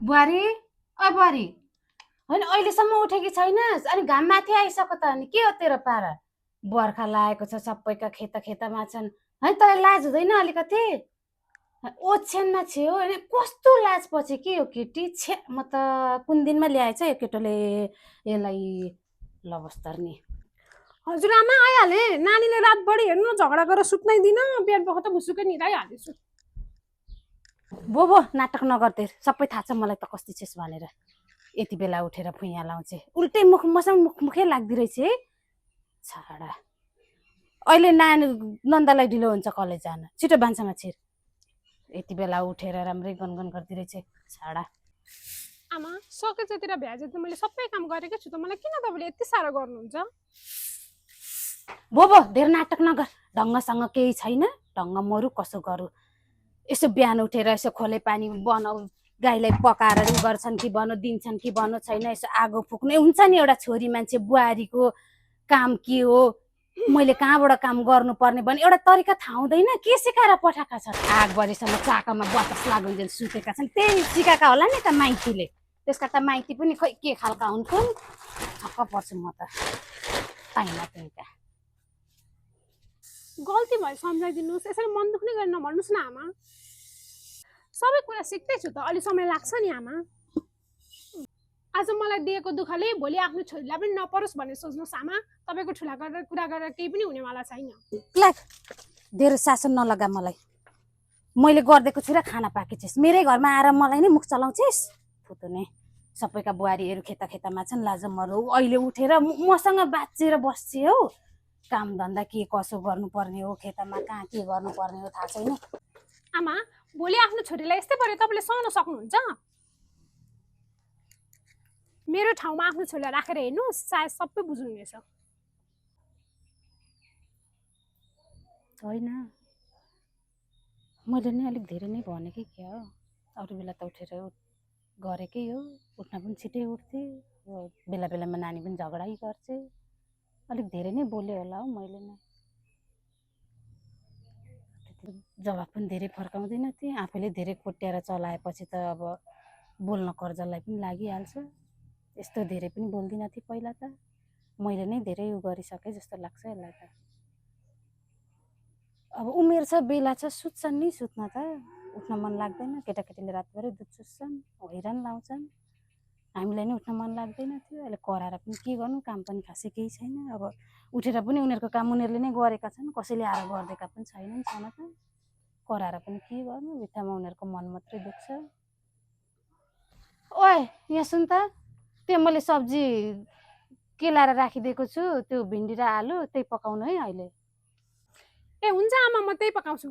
बुहारी ओ बुहारी होइन अहिलेसम्म उठेकी छैनस् अनि घाम माथि आइसक्यो त अनि के हो तेरो पारा बर्खा लागेको छ सबैका खेतमा छन् है तँलाई लाज हुँदैन अलिकति ओछ्यानमा छे हो अनि कस्तो लाज पछि के हो केटी छे म त कुन दिनमा ल्याएछ यो केटोले यसलाई लवस्तर नि हजुरआमा आइहाले नानीले रातभरि हेर्नु झगडा गरेर सुत्नै दिन बिहान पख त भुसुकै निदाइहालेछु बो नाटक नगर्दै सबै थाहा छ मलाई त कस्तो छेस् भनेर यति बेला उठेर भुइँया लाउँछे उल्टै मसँग मुखै लाग्दो रहेछ है छाडा अहिले नानी नन्दलाई ढिलो हुन्छ कलेज जान छिटो भान्सामा छिर यति बेला उठेर राम्रै गनगन गर्दै रहेछ छाडा आमा सके जतिर भ्याजे त मैले सबै काम गरेकै छु त मलाई किन तपाईँले यति साह्रो गर्नुहुन्छ बो धेरै नाटक नगर ढङ्गसँग केही छैन ढङ्ग मरु कसो गरौँ यसो बिहान उठेर यसो खोले पानी बनाऊ गाईलाई पकाएर उ गर्छन् कि बनो दिन्छन् कि बनो छैन यसो आगो फुक्ने हुन्छ नि एउटा छोरी मान्छे बुहारीको काम के हो मैले कहाँबाट काम गर्नुपर्ने भने एउटा तरिका थाहा हुँदैन के सिकाएर पठाएका छन् आग बजेसम्म चाकामा बतास लागुन्जेल सुतेका छन् त्यही सिकाएका होला नि त माइतीले त्यसका त माइती पनि खोइ के खालका हुन्छन् छक्क पर्छु म त पाइला त्यहीका गल्ती भयो सम्झाइदिनुहोस् यसरी मन दुख्ने गरेर नभन्नुहोस् न आमा सबै कुरा सिक्दैछु त अलि समय लाग्छ नि आमा आज मलाई दिएको दुःखले भोलि आफ्नो छोरीलाई पनि नपरोस् भनेर सोच्नुहोस् आमा तपाईँको ठुला गरेर कुरा गरेर केही पनि हुनेवाला छैन लाग धेरै शासन नलगा मलाई मैले गरिदिएको छु र खाना पाकेछस् मेरै घरमा आएर मलाई नै मुख चलाउँछस् फुतुने सबैका बुहारीहरू खेतामा छन् लाज मरौ अहिले उठेर मसँग बाँचेर बस्छे हौ काम धन्दा के कसो गर्नुपर्ने हो खेतमा कहाँ के गर्नुपर्ने हो थाहा छैन आमा भोलि आफ्नो छोरीलाई यस्तै पऱ्यो तपाईँले सहन सक्नुहुन्छ मेरो ठाउँमा आफ्नो छोरीलाई राखेर हेर्नुहोस् सायद सबै बुझ्नुहुनेछ होइन मैले नै अलिक धेरै नै भनेकै क्या हो अरू बेला त उठेर गरेकै हो उठ्न पनि छिटै उठ्थे बेला बेलामा नानी पनि झगडै गर्छे अलिक धेरै नै बोले होला हौ मैले नै जवाफ पनि धेरै फर्काउँदैन थिएँ आफैले धेरै कोट्याएर चलाएपछि त अब बोल्न कर्जलाई पनि लागिहाल्छ यस्तो धेरै पनि बोल्दिनँ थिएँ पहिला त मैले नै धेरै उ गरिसकेँ जस्तो लाग्छ यसलाई त अब उमेर छ बेला छ सुत्छन् नि सुत्न त उठ्न मन लाग्दैन केटाकेटीले रातभरि दुध चुस्छन् हैरान लाउँछन् हामीलाई नै उठ्न मन लाग्दैन थियो अहिले कराएर पनि के गर्नु काम पनि खासै केही छैन अब उठेर पनि उनीहरूको काम उनीहरूले नै गरेका छन् कसैले आएर गरिदिएका पनि छैनन् छन त कराएर पनि के गर्नु बित्थामा उनीहरूको मन मात्रै दुख्छ ओए यहाँ सुन त त्यो मैले सब्जी केलाएर राखिदिएको छु त्यो भिन्डी र आलु त्यही पकाउनु है अहिले ए हुन्छ आमा म त्यही पकाउँछु